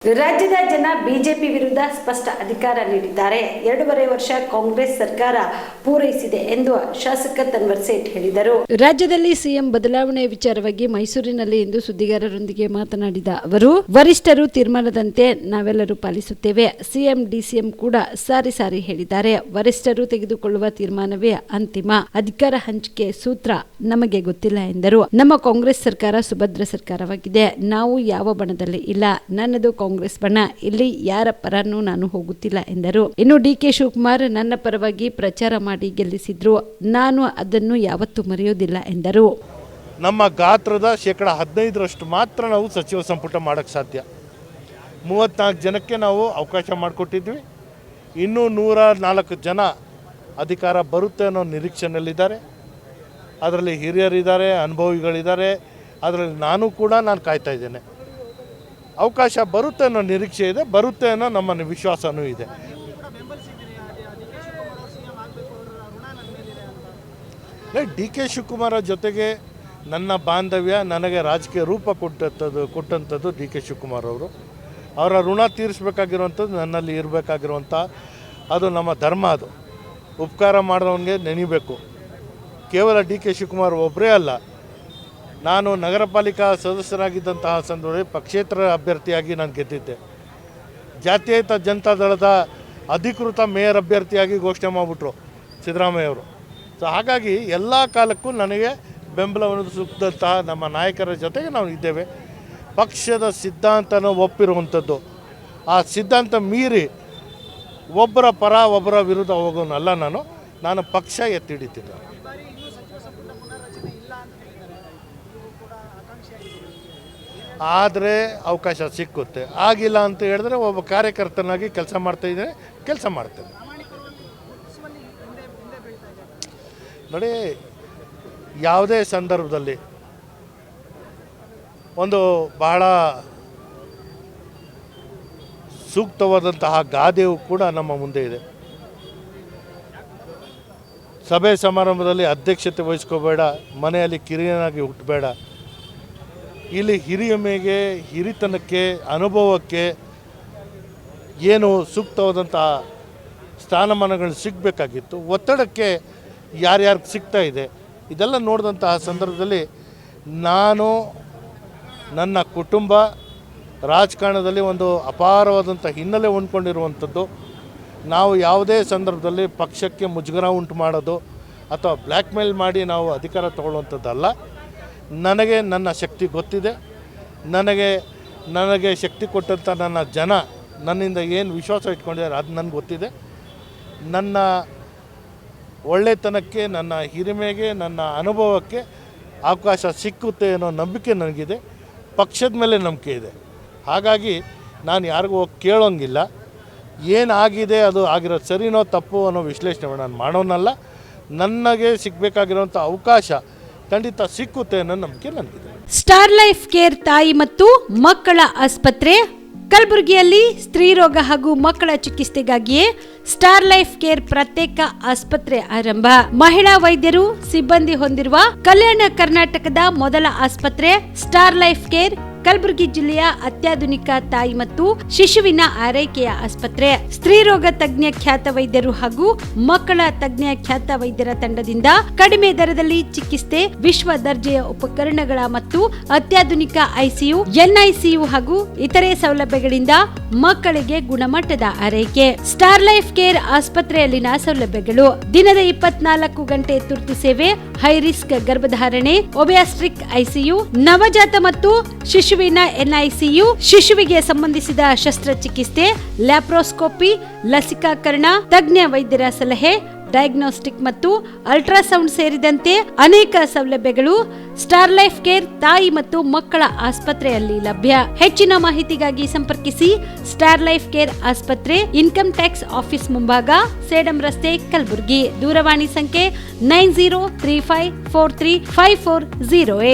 ರಾಜ್ಯದ ಜನ ಬಿಜೆಪಿ ವಿರುದ್ಧ ಸ್ಪಷ್ಟ ಅಧಿಕಾರ ನೀಡಿದ್ದಾರೆ. 2.5 ವರ್ಷ ಕಾಂಗ್ರೆಸ್ ಸರ್ಕಾರ ಪೂರೈಸಿದೆ ಎಂದು ಶಾಸಕ ತನ್ವರ್ ಸೇಠ್ ಹೇಳಿದರು. ರಾಜ್ಯದಲ್ಲಿ ಸಿಎಂ ಬದಲಾವಣೆ ವಿಚಾರವಾಗಿ ಮೈಸೂರಿನಲ್ಲಿ ಇಂದು ಸುದ್ದಿಗಾರರೊಂದಿಗೆ ಮಾತನಾಡಿದ ಅವರು, ವರಿಷ್ಠರು ತೀರ್ಮಾನದಂತೆ ನಾವೆಲ್ಲರೂ ಪಾಲಿಸುತ್ತೇವೆ. ಸಿಎಂ ಡಿಸಿಎಂ ಕೂಡ ಸಾರಿ ಹೇಳಿದ್ದಾರೆ. ವರಿಷ್ಠರು ತೆಗೆದುಕೊಳ್ಳುವ ತೀರ್ಮಾನವೇ ಅಂತಿಮ. ಅಧಿಕಾರ ಹಂಚಿಕೆ ಸೂತ್ರ ನಮಗೆ ಗೊತ್ತಿಲ್ಲ ಎಂದರು. ನಮ್ಮ ಕಾಂಗ್ರೆಸ್ ಸರ್ಕಾರ ಸುಭದ್ರ ಸರ್ಕಾರವಾಗಿದೆ. ನಾವು ಯಾವ ಬಣದಲ್ಲಿ ಇಲ್ಲ. ನನ್ನದು ಕಾಂಗ್ರೆಸ್ ಬಣ. ಇಲ್ಲಿ ಯಾರ ಪರನೂ ನಾನು ಹೋಗುತ್ತಿಲ್ಲ ಎಂದರು. ಇನ್ನು ಡಿಕೆ ಶಿವಕುಮಾರ್ ನನ್ನ ಪರವಾಗಿ ಪ್ರಚಾರ ಮಾಡಿ ಗೆಲ್ಲಿಸಿದ್ರು. ನಾನು ಅದನ್ನು ಯಾವತ್ತೂ ಮರೆಯೋದಿಲ್ಲ ಎಂದರು. ನಮ್ಮ ಗಾತ್ರದ 15% ಮಾತ್ರ ನಾವು ಸಚಿವ ಸಂಪುಟ ಮಾಡೋಕ್ಕೆ ಸಾಧ್ಯ. 34 ಜನಕ್ಕೆ ನಾವು ಅವಕಾಶ ಮಾಡಿಕೊಟ್ಟಿದ್ವಿ. ಇನ್ನೂ 104 ಜನ ಅಧಿಕಾರ ಬರುತ್ತೆ ಅನ್ನೋ ನಿರೀಕ್ಷೆಯಲ್ಲಿದ್ದಾರೆ. ಅದರಲ್ಲಿ ಹಿರಿಯರಿದ್ದಾರೆ, ಅನುಭವಿಗಳಿದ್ದಾರೆ. ಅದರಲ್ಲಿ ನಾನು ಕಾಯ್ತಾ ಇದ್ದೇನೆ. ಅವಕಾಶ ಬರುತ್ತೆ ಅನ್ನೋ ನಿರೀಕ್ಷೆ ಇದೆ, ಬರುತ್ತೆ ಅನ್ನೋ ನಮ್ಮ ವಿಶ್ವಾಸನೂ ಇದೆ. ಡಿ ಕೆ ಶಿವಕುಮಾರ ಜೊತೆಗೆ ನನ್ನ ಬಾಂಧವ್ಯ, ನನಗೆ ರಾಜಕೀಯ ರೂಪ ಕೊಟ್ಟಂಥದ್ದು ಡಿ ಕೆ ಶಿವಕುಮಾರ್ ಅವರು. ಅವರ ಋಣ ತೀರಿಸಬೇಕಾಗಿರುವಂಥದ್ದು ನನ್ನಲ್ಲಿ ಇರಬೇಕಾಗಿರುವಂಥ ಅದು ನಮ್ಮ ಧರ್ಮ. ಅದು ಉಪಕಾರ ಮಾಡೋನಿಗೆ ನೆನೀಬೇಕು. ಕೇವಲ ಡಿ ಕೆ ಶಿವಕುಮಾರ್ ಒಬ್ಬರೇ ಅಲ್ಲ, ನಾನು ನಗರ ಪಾಲಿಕಾ ಸದಸ್ಯರಾಗಿದ್ದಂತಹ ಸಂದರ್ಭದಲ್ಲಿ ಪಕ್ಷೇತರ ಅಭ್ಯರ್ಥಿಯಾಗಿ ನಾನು ಗೆದ್ದಿದ್ದೆ. ಜಾತ್ಯತೀತ ಜನತಾ ದಳದ ಅಧಿಕೃತ ಮೇಯರ್ ಅಭ್ಯರ್ಥಿಯಾಗಿ ಘೋಷಣೆ ಮಾಡಿಬಿಟ್ರು ಸಿದ್ದರಾಮಯ್ಯವರು. ಸೊ ಹಾಗಾಗಿ ಎಲ್ಲ ಕಾಲಕ್ಕೂ ನನಗೆ ಬೆಂಬಲವನ್ನು ಸೂಕ್ತಂತಹ ನಮ್ಮ ನಾಯಕರ ಜೊತೆಗೆ ನಾವು ಇದ್ದೇವೆ. ಪಕ್ಷದ ಸಿದ್ಧಾಂತನ ಒಪ್ಪಿರುವಂಥದ್ದು, ಆ ಸಿದ್ಧಾಂತ ಮೀರಿ ಒಬ್ಬರ ಪರ ಒಬ್ಬರ ವಿರುದ್ಧ ಹೋಗೋನಲ್ಲ. ನಾನು ಪಕ್ಷ ಎತ್ತಿಡಿತೀನಿ. ಆದರೆ ಅವಕಾಶ ಸಿಕ್ಕುತ್ತೆ. ಆಗಿಲ್ಲ ಅಂತ ಹೇಳಿದ್ರೆ ಒಬ್ಬ ಕಾರ್ಯಕರ್ತನಾಗಿ ಕೆಲಸ ಮಾಡ್ತೇನೆ. ನೋಡಿ, ಯಾವುದೇ ಸಂದರ್ಭದಲ್ಲಿ ಒಂದು ಬಹಳ ಸೂಕ್ತವಾದಂತಹ ಗಾದೆಯು ಕೂಡ ನಮ್ಮ ಮುಂದೆ ಇದೆ. ಸಭೆ ಸಮಾರಂಭದಲ್ಲಿ ಅಧ್ಯಕ್ಷತೆ ವಹಿಸ್ಕೋಬೇಡ, ಮನೆಯಲ್ಲಿ ಕಿರಿಯನಾಗಿ ಹುಟ್ಟಬೇಡ. ಇಲ್ಲಿ ಹಿರಿಯಮೆಗೆ, ಹಿರಿತನಕ್ಕೆ, ಅನುಭವಕ್ಕೆ ಏನು ಸೂಕ್ತವಾದಂತಹ ಸ್ಥಾನಮಾನಗಳು ಸಿಗಬೇಕಾಗಿತ್ತು, ಒತ್ತಡಕ್ಕೆ ಯಾರ್ಯಾರಿಗೆ ಸಿಗ್ತಾ ಇದೆ, ಇದೆಲ್ಲ ನೋಡಿದಂತಹ ಸಂದರ್ಭದಲ್ಲಿ ನಾನು, ನನ್ನ ಕುಟುಂಬ ರಾಜಕಾರಣದಲ್ಲಿ ಒಂದು ಅಪಾರವಾದಂಥ ಹಿನ್ನೆಲೆ ಹೊಂದ್ಕೊಂಡಿರುವಂಥದ್ದು. ನಾವು ಯಾವುದೇ ಸಂದರ್ಭದಲ್ಲಿ ಪಕ್ಷಕ್ಕೆ ಮುಜುಗರ ಉಂಟು ಮಾಡೋದು ಅಥವಾ ಬ್ಲ್ಯಾಕ್ ಮೇಲ್ ಮಾಡಿ ನಾವು ಅಧಿಕಾರ ತಗೊಳ್ಳುವಂಥದ್ದಲ್ಲ. ನನಗೆ ನನ್ನ ಶಕ್ತಿ ಗೊತ್ತಿದೆ. ನನಗೆ ಶಕ್ತಿ ಕೊಟ್ಟಂಥ ನನ್ನ ಜನ ನನ್ನಿಂದ ಏನು ವಿಶ್ವಾಸ ಇಟ್ಕೊಂಡಿದ್ದಾರೆ ಅದು ನನಗೆ ಗೊತ್ತಿದೆ. ನನ್ನ ಒಳ್ಳೆತನಕ್ಕೆ, ನನ್ನ ಹಿರಿಮೆಗೆ, ನನ್ನ ಅನುಭವಕ್ಕೆ ಅವಕಾಶ ಸಿಕ್ಕುತ್ತೆ ಅನ್ನೋ ನಂಬಿಕೆ ನನಗಿದೆ. ಪಕ್ಷದ ಮೇಲೆ ನಂಬಿಕೆ ಇದೆ. ಹಾಗಾಗಿ ನಾನು ಯಾರಿಗೂ ಹೋಗಿ ಕೇಳೋಂಗಿಲ್ಲ. ಏನಾಗಿದೆ ಅದು ಆಗಿರೋದು ಸರಿನೋ ತಪ್ಪು ಅನ್ನೋ ವಿಶ್ಲೇಷಣೆ ನಾನು ಮಾಡೋನಲ್ಲ. ನನಗೆ ಸಿಗಬೇಕಾಗಿರೋಂಥ ಅವಕಾಶ ಖಂಡಿತ ಸಿಕ್ಕುತ್ತೆ ಅನ್ನೋ ನಂಬಿಕೆ ನನಗಿದೆ. ಸ್ಟಾರ್ ಲೈಫ್ ಕೇರ್ ತಾಯಿ ಮತ್ತು ಮಕ್ಕಳ ಆಸ್ಪತ್ರೆ ಕಲಬುರಗಿಯಲ್ಲಿ ಸ್ತ್ರೀರೋಗ ಹಾಗೂ ಮಕ್ಕಳ ಚಿಕಿತ್ಸೆಗಾಗಿಯೇ ಸ್ಟಾರ್ ಲೈಫ್ ಕೇರ್ ಪ್ರತ್ಯೇಕ ಆಸ್ಪತ್ರೆ ಆರಂಭ. ಮಹಿಳಾ ವೈದ್ಯರು ಸಿಬ್ಬಂದಿ ಹೊಂದಿರುವ ಕಲ್ಯಾಣ ಕರ್ನಾಟಕದ ಮೊದಲ ಆಸ್ಪತ್ರೆ ಸ್ಟಾರ್ ಲೈಫ್ ಕೇರ್ ಕಲಬುರಗಿ ಜಿಲ್ಲೆಯ ಅತ್ಯಾಧುನಿಕ ತಾಯಿ ಮತ್ತು ಶಿಶುವಿನ ಆರೈಕೆಯ ಆಸ್ಪತ್ರೆ. ಸ್ತ್ರೀರೋಗ ತಜ್ಞ ಖ್ಯಾತ ವೈದ್ಯರು ಹಾಗೂ ಮಕ್ಕಳ ತಜ್ಞ ಖ್ಯಾತ ವೈದ್ಯರ ತಂಡದಿಂದ ಕಡಿಮೆ ದರದಲ್ಲಿ ಚಿಕಿತ್ಸೆ, ವಿಶ್ವ ದರ್ಜೆಯ ಉಪಕರಣಗಳ ಮತ್ತು ಅತ್ಯಾಧುನಿಕ ಐಸಿಯು, ಎನ್ಐಸಿಯು ಹಾಗೂ ಇತರೆ ಸೌಲಭ್ಯಗಳಿಂದ ಮಕ್ಕಳಿಗೆ ಗುಣಮಟ್ಟದ ಆರೈಕೆ. ಸ್ಟಾರ್ ಲೈಫ್ ಕೇರ್ ಆಸ್ಪತ್ರೆಯಲ್ಲಿನ ಸೌಲಭ್ಯಗಳು: ದಿನದ 24 ಗಂಟೆ ತುರ್ತು ಸೇವೆ, ಹೈ ರಿಸ್ಕ್ ಗರ್ಭಧಾರಣೆ, ಒಬ್ಯಾಸ್ಟ್ರಿಕ್ ಐಸಿಯು, ನವಜಾತ ಮತ್ತು ಶಿಶುವಿನ ಎನ್ಐಸಿಯು, ಶಿಶುವಿಗೆ ಸಂಬಂಧಿಸಿದ ಶಸ್ತ್ರಚಿಕಿತ್ಸೆ, ಲ್ಯಾಪ್ರೋಸ್ಕೋಪಿ, ಲಸಿಕಾಕರಣ, ತಜ್ಞ ವೈದ್ಯರ ಸಲಹೆ, ಡಯಾಗ್ನೋಸ್ಟಿಕ್ ಮತ್ತು ಅಲ್ಟ್ರಾಸೌಂಡ್ ಸೇರಿದಂತೆ ಅನೇಕ ಸೌಲಭ್ಯಗಳು ಸ್ಟಾರ್ ಲೈಫ್ ಕೇರ್ ತಾಯಿ ಮತ್ತು ಮಕ್ಕಳ ಆಸ್ಪತ್ರೆಯಲ್ಲಿ ಲಭ್ಯ. ಹೆಚ್ಚಿನ ಮಾಹಿತಿಗಾಗಿ ಸಂಪರ್ಕಿಸಿ ಸ್ಟಾರ್ ಲೈಫ್ ಕೇರ್ ಆಸ್ಪತ್ರೆ, ಇನ್ಕಮ್ ಟ್ಯಾಕ್ಸ್ ಆಫೀಸ್ ಮುಂಭಾಗ, ಸೇಡಂ ರಸ್ತೆ, ಕಲಬುರಗಿ. ದೂರವಾಣಿ ಸಂಖ್ಯೆ 9035435408.